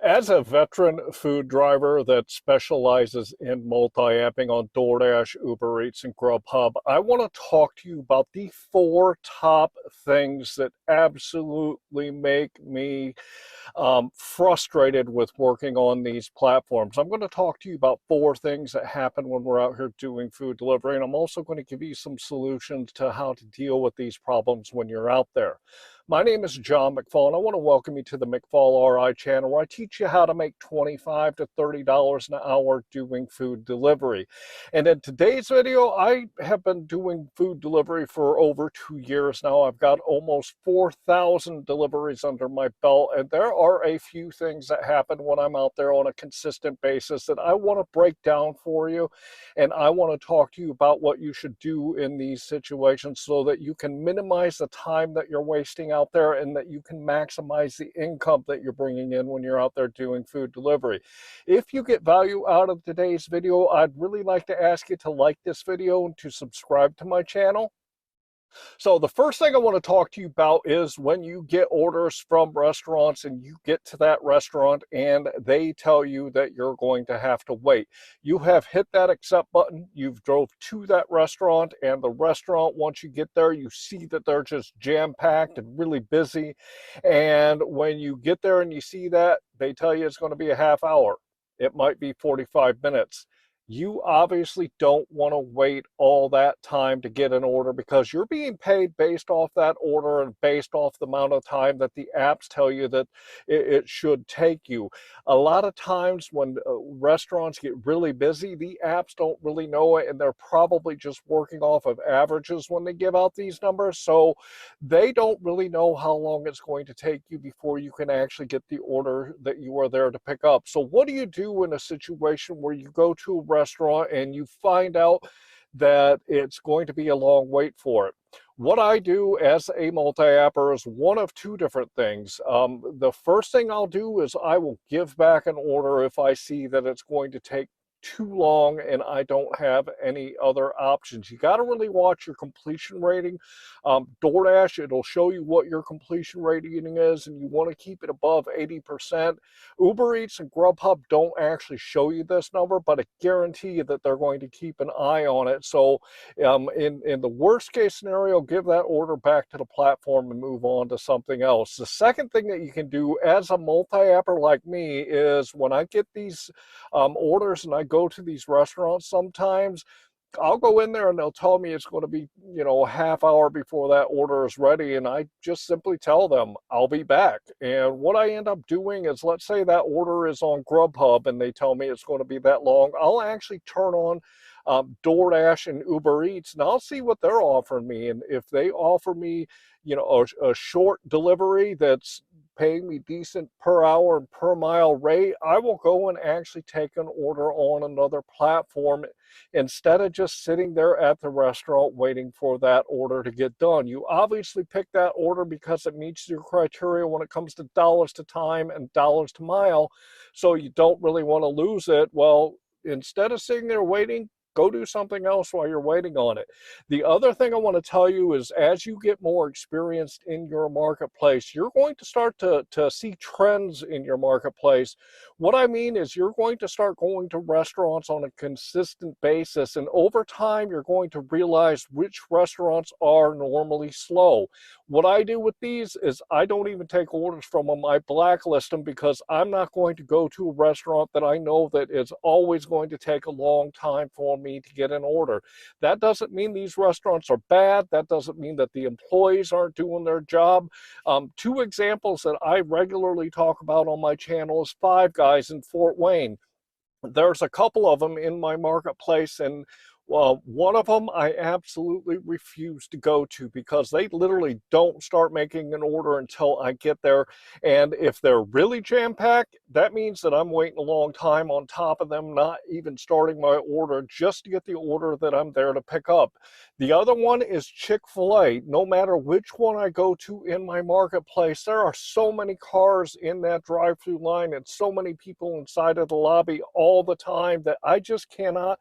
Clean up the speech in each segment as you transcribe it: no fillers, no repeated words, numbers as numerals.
As a veteran food driver that specializes in multi-apping on DoorDash, Uber Eats, and GrubHub, I want to talk to you about the four top things that absolutely make me frustrated with working on these platforms. I'm going to talk to you about four things that happen when we're out here doing food delivery, and I'm also going to give you some solutions to how to deal with these problems when you're out there. My name is John McFall, and I want to welcome you to the McFallRI channel, where I teach you how to make $25 to $30 an hour doing food delivery. And in today's video, I have been doing food delivery for over 2 years now. I've got almost 4,000 deliveries under my belt, and there are a few things that happen when I'm out there on a consistent basis that I want to break down for you, and I want to talk to you about what you should do in these situations so that you can minimize the time that you're wasting out there and that you can maximize the income that you're bringing in when you're out there doing food delivery. If you get value out of today's video, I'd really like to ask you to like this video and to subscribe to my channel. So the first thing I want to talk to you about is when you get orders from restaurants and you get to that restaurant and they tell you that you're going to have to wait. You have hit that accept button, you've drove to that restaurant, and the restaurant, once you get there, you see that they're just jam-packed and really busy. And when you get there and you see that, they tell you it's going to be a half hour. It might be 45 minutes. You obviously don't want to wait all that time to get an order because you're being paid based off that order and based off the amount of time that the apps tell you that it should take you. A lot of times when restaurants get really busy, the apps don't really know it, and they're probably just working off of averages when they give out these numbers. So they don't really know how long it's going to take you before you can actually get the order that you are there to pick up. So what do you do in a situation where you go to a restaurant and you find out that it's going to be a long wait for it? What I do as a multi-apper is one of two different things. The first thing I'll do is I will give back an order if I see that it's going to take too long and I don't have any other options. You got to really watch your completion rating. DoorDash, it'll show you what your completion rating is, and you want to keep it above 80%. Uber Eats and GrubHub don't actually show you this number, but I guarantee you that they're going to keep an eye on it. So in the worst case scenario, give that order back to the platform and move on to something else. The second thing that you can do as a multi-apper like me is when I get these orders and I go to these restaurants, sometimes I'll go in there and they'll tell me it's going to be, a half hour before that order is ready. And I just simply tell them I'll be back. And what I end up doing is, let's say that order is on GrubHub and they tell me it's going to be that long, I'll actually turn on DoorDash and Uber Eats, and I'll see what they're offering me. And if they offer me, a short delivery that's paying me decent per hour and per mile rate, I will go and actually take an order on another platform instead of just sitting there at the restaurant waiting for that order to get done. You obviously pick that order because it meets your criteria when it comes to dollars to time and dollars to mile, so you don't really want to lose it. Well, instead of sitting there waiting, go do something else while you're waiting on it. The other thing I want to tell you is, as you get more experienced in your marketplace, you're going to start to see trends in your marketplace. What I mean is, you're going to start going to restaurants on a consistent basis, and over time, you're going to realize which restaurants are normally slow. What I do with these is I don't even take orders from them. I blacklist them because I'm not going to go to a restaurant that I know that is always going to take a long time for me to get an order. That doesn't mean these restaurants are bad. That doesn't mean that the employees aren't doing their job. Two examples that I regularly talk about on my channel is Five Guys in Fort Wayne. There's a couple of them in my marketplace, and one of them I absolutely refuse to go to because they literally don't start making an order until I get there. And if they're really jam-packed, that means that I'm waiting a long time on top of them not even starting my order just to get the order that I'm there to pick up. The other one is Chick-fil-A. No matter which one I go to in my marketplace, there are so many cars in that drive-through line and so many people inside of the lobby all the time that I just cannot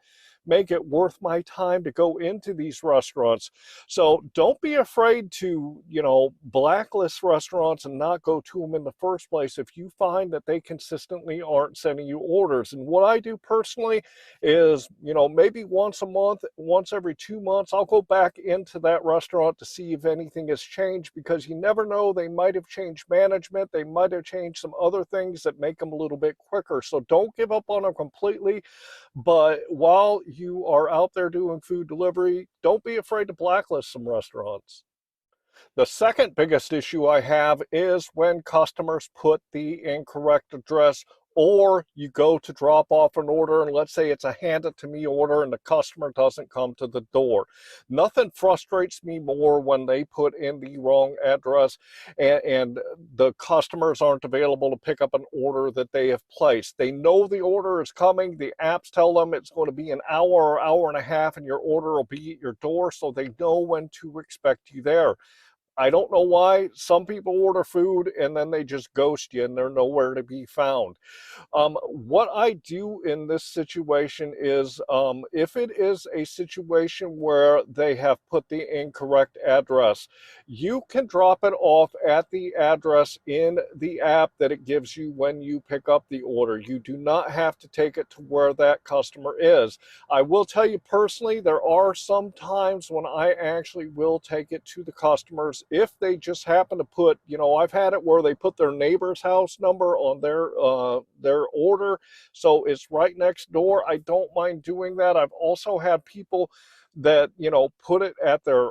make it worth my time to go into these restaurants. So don't be afraid to, blacklist restaurants and not go to them in the first place if you find that they consistently aren't sending you orders. And what I do personally is, maybe once a month, once every 2 months, I'll go back into that restaurant to see if anything has changed, because you never know, they might have changed management, they might have changed some other things that make them a little bit quicker. So don't give up on them completely. But while you are out there doing food delivery, don't be afraid to blacklist some restaurants. The second biggest issue I have is when customers put the incorrect address, or you go to drop off an order and let's say it's a hand it to me order and the customer doesn't come to the door. Nothing frustrates me more when they put in the wrong address and the customers aren't available to pick up an order that they have placed. They know the order is coming. The apps tell them it's going to be an hour or hour and a half and your order will be at your door, so they know when to expect you there. I don't know why some people order food and then they just ghost you and they're nowhere to be found. What I do in this situation is, if it is a situation where they have put the incorrect address, you can drop it off at the address in the app that it gives you when you pick up the order. You do not have to take it to where that customer is. I will tell you personally, there are some times when I actually will take it to the customers if they just happen to put, I've had it where they put their neighbor's house number on their order, so it's right next door. I don't mind doing that. I've also had people that, put it at their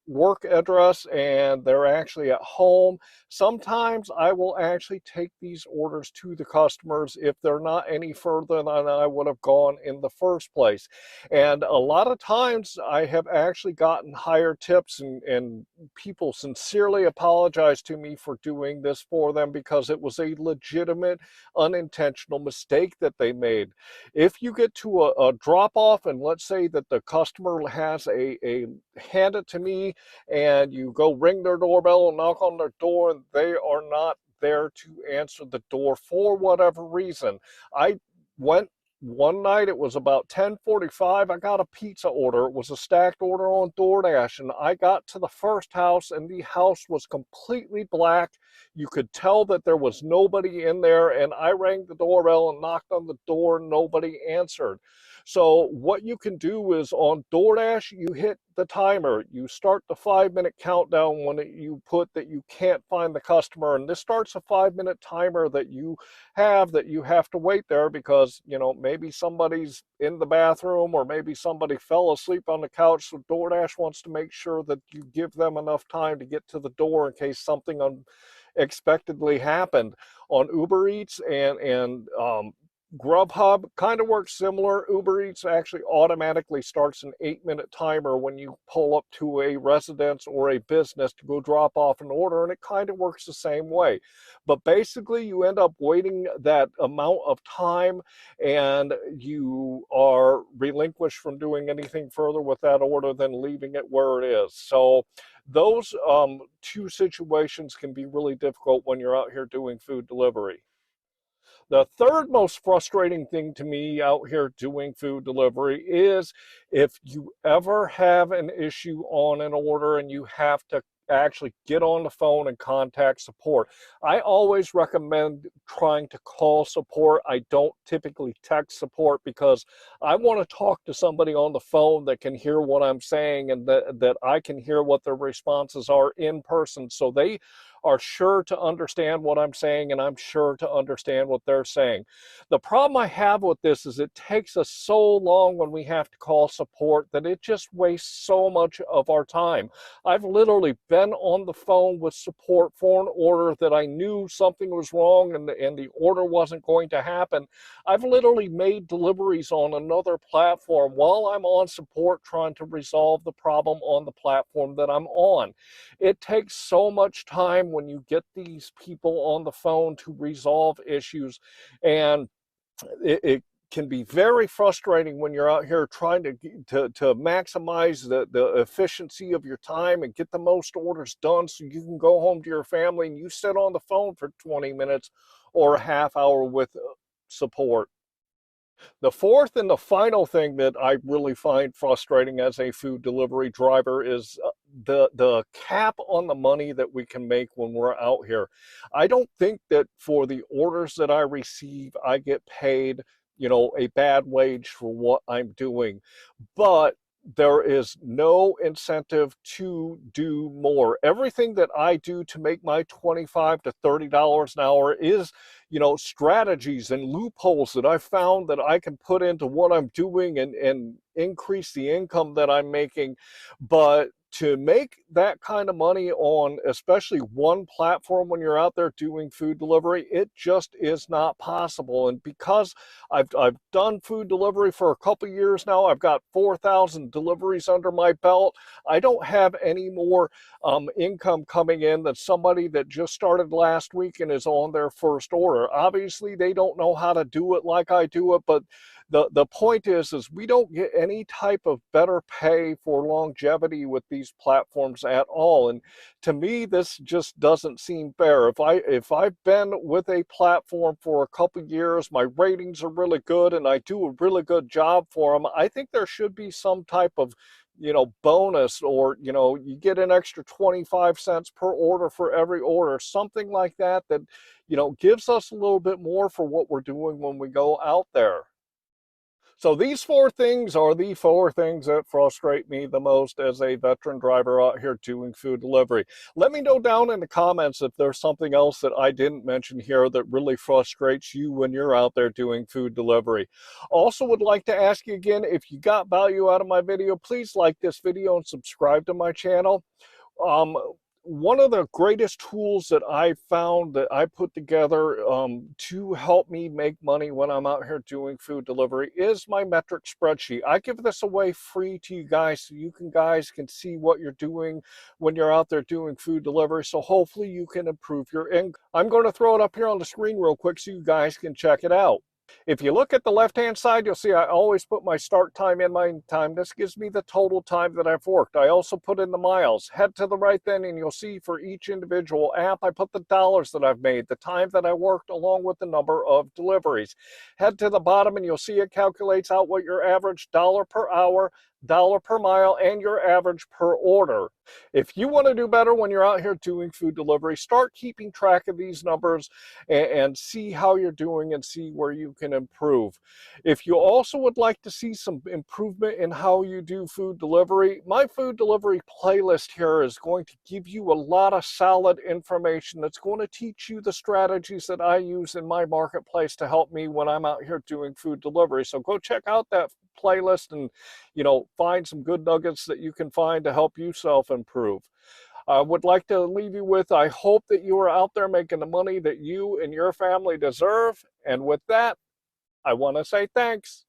work address and they're actually at home. Sometimes I will actually take these orders to the customers if they're not any further than I would have gone in the first place. And a lot of times I have actually gotten higher tips, and people sincerely apologize to me for doing this for them because it was a legitimate unintentional mistake that they made. If you get to a drop off and let's say that the customer has a hand it to me and you go ring their doorbell and knock on their door and they are not there to answer the door for whatever reason. I went one night, it was about 10:45. I got a pizza order. It was a stacked order on DoorDash, and I got to the first house and the house was completely black. You could tell that there was nobody in there, and I rang the doorbell and knocked on the door. Nobody answered. So what you can do is on DoorDash, you hit the timer. You start the 5-minute countdown when you put that you can't find the customer. And this starts a 5-minute timer that you have to wait there because, maybe somebody's in the bathroom or maybe somebody fell asleep on the couch. So DoorDash wants to make sure that you give them enough time to get to the door in case something unexpectedly happened. On Uber Eats and GrubHub kind of works similar. Uber Eats actually automatically starts an 8-minute timer when you pull up to a residence or a business to go drop off an order, and it kind of works the same way. But basically, you end up waiting that amount of time, and you are relinquished from doing anything further with that order than leaving it where it is. So those two situations can be really difficult when you're out here doing food delivery. The third most frustrating thing to me out here doing food delivery is if you ever have an issue on an order and you have to actually get on the phone and contact support. I always recommend trying to call support. I don't typically text support because I want to talk to somebody on the phone that can hear what I'm saying and that I can hear what their responses are in person, so they are sure to understand what I'm saying and I'm sure to understand what they're saying. The problem I have with this is it takes us so long when we have to call support that it just wastes so much of our time. I've literally been on the phone with support for an order that I knew something was wrong and the order wasn't going to happen. I've literally made deliveries on another platform while I'm on support trying to resolve the problem on the platform that I'm on. It takes so much time when you get these people on the phone to resolve issues, and it can be very frustrating when you're out here trying to maximize the efficiency of your time and get the most orders done so you can go home to your family, and you sit on the phone for 20 minutes or a half hour with support. The fourth and the final thing that I really find frustrating as a food delivery driver is the cap on the money that we can make when we're out here. I don't think that for the orders that I receive, I get paid, a bad wage for what I'm doing. But there is no incentive to do more. Everything that I do to make my $25 to $30 an hour is, strategies and loopholes that I found that I can put into what I'm doing and increase the income that I'm making. But to make that kind of money on especially one platform when you're out there doing food delivery, it just is not possible. And because I've done food delivery for a couple years now, I've got 4,000 deliveries under my belt. I don't have any more income coming in than somebody that just started last week and is on their first order. Obviously, they don't know how to do it like I do it, but the point is we don't get any type of better pay for longevity with these platforms at all. And to me, this just doesn't seem fair. If I've been with a platform for a couple years, my ratings are really good and I do a really good job for them, I think there should be some type of bonus, or you get an extra 25 cents per order for every order, something like that, that gives us a little bit more for what we're doing when we go out there. So these four things are the four things that frustrate me the most as a veteran driver out here doing food delivery. Let me know down in the comments if there's something else that I didn't mention here that really frustrates you when you're out there doing food delivery. Also would like to ask you again, if you got value out of my video, please like this video and subscribe to my channel. Um, One of the greatest tools that I found that I put together to help me make money when I'm out here doing food delivery is my metric spreadsheet. I give this away free to you guys so you guys can see what you're doing when you're out there doing food delivery. So hopefully you can improve your income. I'm going to throw it up here on the screen real quick so you guys can check it out. If you look at the left-hand side, you'll see I always put my start time and my end time. This gives me the total time that I've worked. I also put in the miles. Head to the right then, and you'll see for each individual app, I put the dollars that I've made, the time that I worked, along with the number of deliveries. Head to the bottom, and you'll see it calculates out what your average dollar per hour, dollar per mile, and your average per order. If you want to do better when you're out here doing food delivery, start keeping track of these numbers and see how you're doing and see where you can improve. If you also would like to see some improvement in how you do food delivery, my food delivery playlist here is going to give you a lot of solid information that's going to teach you the strategies that I use in my marketplace to help me when I'm out here doing food delivery. So go check out that playlist and find some good nuggets that you can find to help you self-improve. I would like to leave you with, I hope that you are out there making the money that you and your family deserve. And with that, I want to say thanks.